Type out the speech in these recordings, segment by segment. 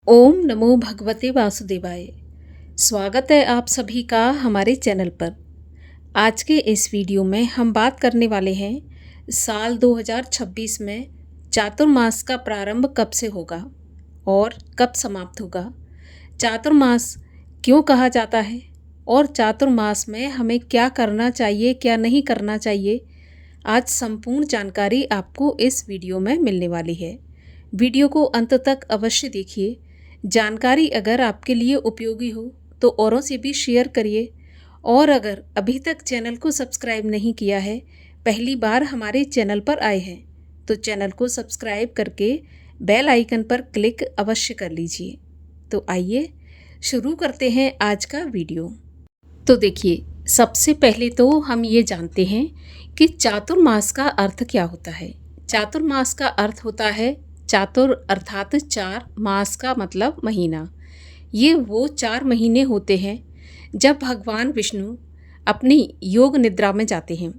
ओम नमो भगवते वासुदेवाय। स्वागत है आप सभी का हमारे चैनल पर। आज के इस वीडियो में हम बात करने वाले हैं साल 2026 में चातुर्मास का प्रारंभ कब से होगा और कब समाप्त होगा। चातुर्मास क्यों कहा जाता है और चातुर्मास में हमें क्या करना चाहिए, क्या नहीं करना चाहिए। आज संपूर्ण जानकारी आपको इस वीडियो में मिलने वाली है। वीडियो को अंत तक अवश्य देखिए। जानकारी अगर आपके लिए उपयोगी हो तो औरों से भी शेयर करिए, और अगर अभी तक चैनल को सब्सक्राइब नहीं किया है, पहली बार हमारे चैनल पर आए हैं तो चैनल को सब्सक्राइब करके बेल आइकन पर क्लिक अवश्य कर लीजिए। तो आइए शुरू करते हैं आज का वीडियो। तो देखिए, सबसे पहले तो हम ये जानते हैं कि चातुर्मास का अर्थ क्या होता है। चातुर्मास का अर्थ होता है चातुर अर्थात 4, मास का मतलब महीना। ये वो 4 महीने होते हैं जब भगवान विष्णु अपनी योग निद्रा में जाते हैं,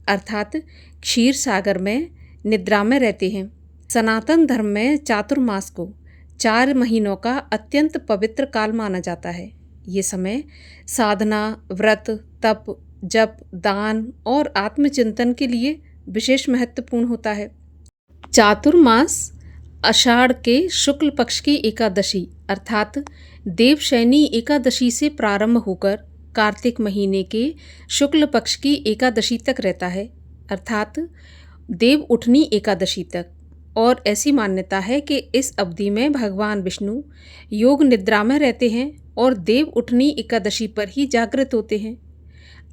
अर्थात क्षीर सागर में निद्रा में रहते हैं। सनातन धर्म में चातुर्मास को 4 महीनों का अत्यंत पवित्र काल माना जाता है। ये समय साधना, व्रत, तप, जप, दान और आत्मचिंतन के लिए विशेष महत्वपूर्ण होता है। चातुर्मास आषाढ़ के शुक्ल पक्ष की एकादशी अर्थात देवशयनी एकादशी से प्रारंभ होकर कार्तिक महीने के शुक्ल पक्ष की एकादशी तक रहता है, अर्थात देव उठनी एकादशी तक। और ऐसी मान्यता है कि इस अवधि में भगवान विष्णु योग निद्रा में रहते हैं और देव उठनी एकादशी पर ही जागृत होते हैं।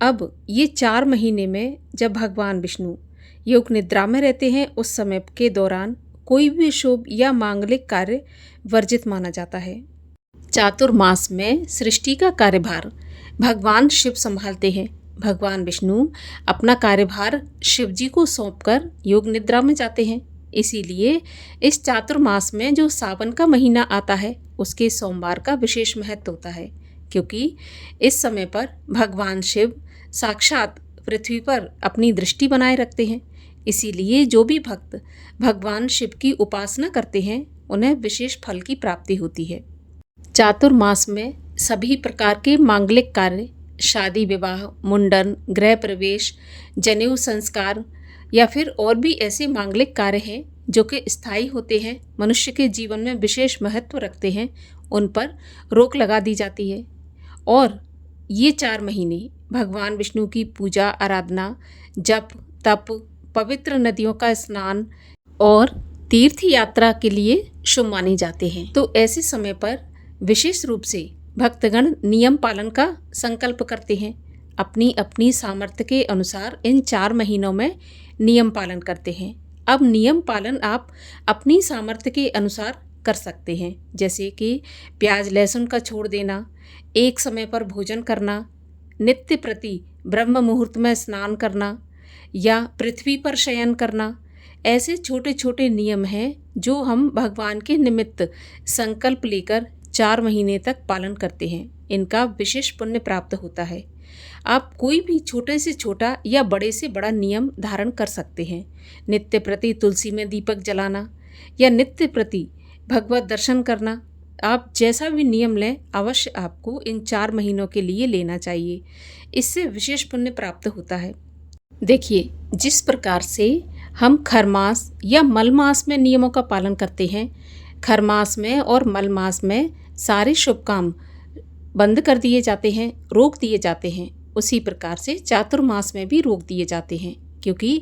अब ये 4 महीने में जब भगवान विष्णु योग निद्रा में रहते हैं, उस समय के दौरान कोई भी शुभ या मांगलिक कार्य वर्जित माना जाता है। चातुर्मास में सृष्टि का कार्यभार भगवान शिव संभालते हैं। भगवान विष्णु अपना कार्यभार शिव जी को सौंपकर योग निद्रा में जाते हैं। इसीलिए इस चातुर्मास में जो सावन का महीना आता है, उसके सोमवार का विशेष महत्व होता है, क्योंकि इस समय पर भगवान शिव साक्षात पृथ्वी पर अपनी दृष्टि बनाए रखते हैं। इसीलिए जो भी भक्त भगवान शिव की उपासना करते हैं, उन्हें विशेष फल की प्राप्ति होती है। चातुर्मास में सभी प्रकार के मांगलिक कार्य, शादी विवाह, मुंडन, गृह प्रवेश, जनेऊ संस्कार या फिर और भी ऐसे मांगलिक कार्य हैं जो कि स्थायी होते हैं, मनुष्य के जीवन में विशेष महत्व रखते हैं, उन पर रोक लगा दी जाती है। और ये 4 महीने भगवान विष्णु की पूजा, आराधना, जप, तप, पवित्र नदियों का स्नान और तीर्थ यात्रा के लिए शुभ माने जाते हैं। तो ऐसे समय पर विशेष रूप से भक्तगण नियम पालन का संकल्प करते हैं। अपनी अपनी सामर्थ्य के अनुसार इन 4 महीनों में नियम पालन करते हैं। अब नियम पालन आप अपनी सामर्थ्य के अनुसार कर सकते हैं, जैसे कि प्याज लहसुन का छोड़ देना, एक समय पर भोजन करना, नित्य प्रति ब्रह्म मुहूर्त में स्नान करना या पृथ्वी पर शयन करना। ऐसे छोटे छोटे नियम हैं जो हम भगवान के निमित्त संकल्प लेकर 4 महीने तक पालन करते हैं। इनका विशेष पुण्य प्राप्त होता है। आप कोई भी छोटे से छोटा या बड़े से बड़ा नियम धारण कर सकते हैं। नित्य प्रति तुलसी में दीपक जलाना या नित्य प्रति भगवत दर्शन करना। आप जैसा भी नियम लें, अवश्य आपको इन 4 महीनों के लिए लेना चाहिए। इससे विशेष पुण्य प्राप्त होता है। देखिए, जिस प्रकार से हम खरमास या मलमास में नियमों का पालन करते हैं, खरमास में और मलमास में सारे शुभ काम बंद कर दिए जाते हैं, रोक दिए जाते हैं, उसी प्रकार से चातुर्मास में भी रोक दिए जाते हैं, क्योंकि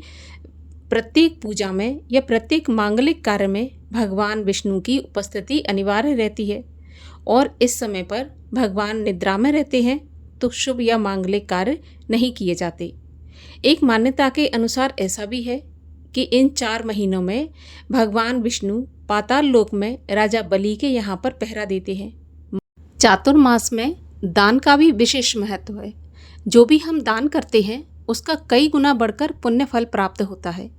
प्रत्येक पूजा में या प्रत्येक मांगलिक कार्य में भगवान विष्णु की उपस्थिति अनिवार्य रहती है। और इस समय पर भगवान निद्रा में रहते हैं, तो शुभ या मांगलिक कार्य नहीं किए जाते। एक मान्यता के अनुसार ऐसा भी है कि इन 4 महीनों में भगवान विष्णु पाताल लोक में राजा बलि के यहाँ पर पहरा देते हैं। चातुर्मास में दान का भी विशेष महत्व है। जो भी हम दान करते हैं, उसका कई गुना बढ़कर पुण्य फल प्राप्त होता है।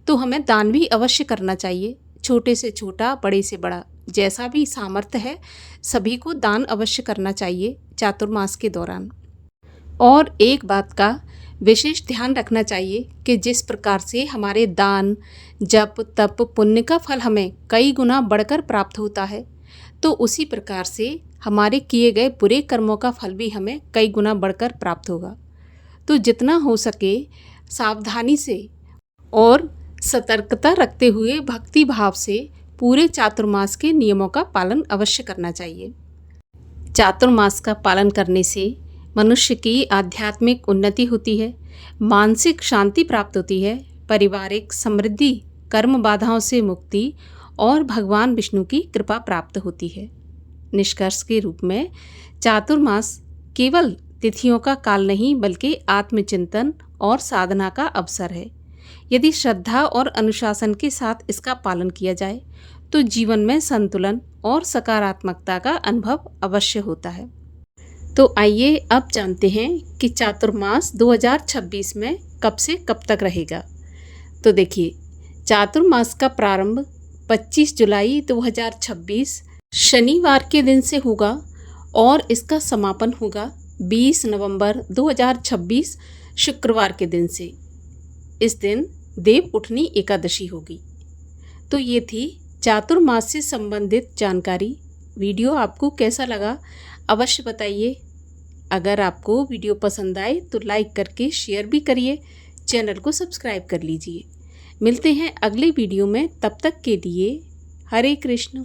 तो हमें दान भी अवश्य करना चाहिए। छोटे से छोटा, बड़े से बड़ा, जैसा भी सामर्थ्य है, सभी को दान अवश्य करना चाहिए चातुर्मास के दौरान। और एक बात का विशेष ध्यान रखना चाहिए कि जिस प्रकार से हमारे दान, जप, तप, पुण्य का फल हमें कई गुना बढ़कर प्राप्त होता है, तो उसी प्रकार से हमारे किए गए बुरे कर्मों का फल भी हमें कई गुना बढ़कर प्राप्त होगा। तो जितना हो सके सावधानी से और सतर्कता रखते हुए भक्ति भाव से पूरे चातुर्मास के नियमों का पालन अवश्य करना चाहिए। चातुर्मास का पालन करने से मनुष्य की आध्यात्मिक उन्नति होती है, मानसिक शांति प्राप्त होती है, पारिवारिक समृद्धि, कर्म बाधाओं से मुक्ति और भगवान विष्णु की कृपा प्राप्त होती है। निष्कर्ष के रूप में चातुर्मास केवल तिथियों का काल नहीं बल्कि आत्मचिंतन और साधना का अवसर है। यदि श्रद्धा और अनुशासन के साथ इसका पालन किया जाए तो जीवन में संतुलन और सकारात्मकता का अनुभव अवश्य होता है। तो आइए अब जानते हैं कि चातुर्मास 2026 में कब से कब तक रहेगा। तो देखिए, चातुर्मास का प्रारंभ 25 जुलाई 2026 शनिवार के दिन से होगा और इसका समापन होगा 20 नवंबर 2026 शुक्रवार के दिन से। इस दिन देव उठनी एकादशी होगी। तो ये थी चातुर्मास से संबंधित जानकारी। वीडियो आपको कैसा लगा अवश्य बताइए। अगर आपको वीडियो पसंद आए तो लाइक करके शेयर भी करिए, चैनल को सब्सक्राइब कर लीजिए। मिलते हैं अगले वीडियो में, तब तक के लिए हरे कृष्ण।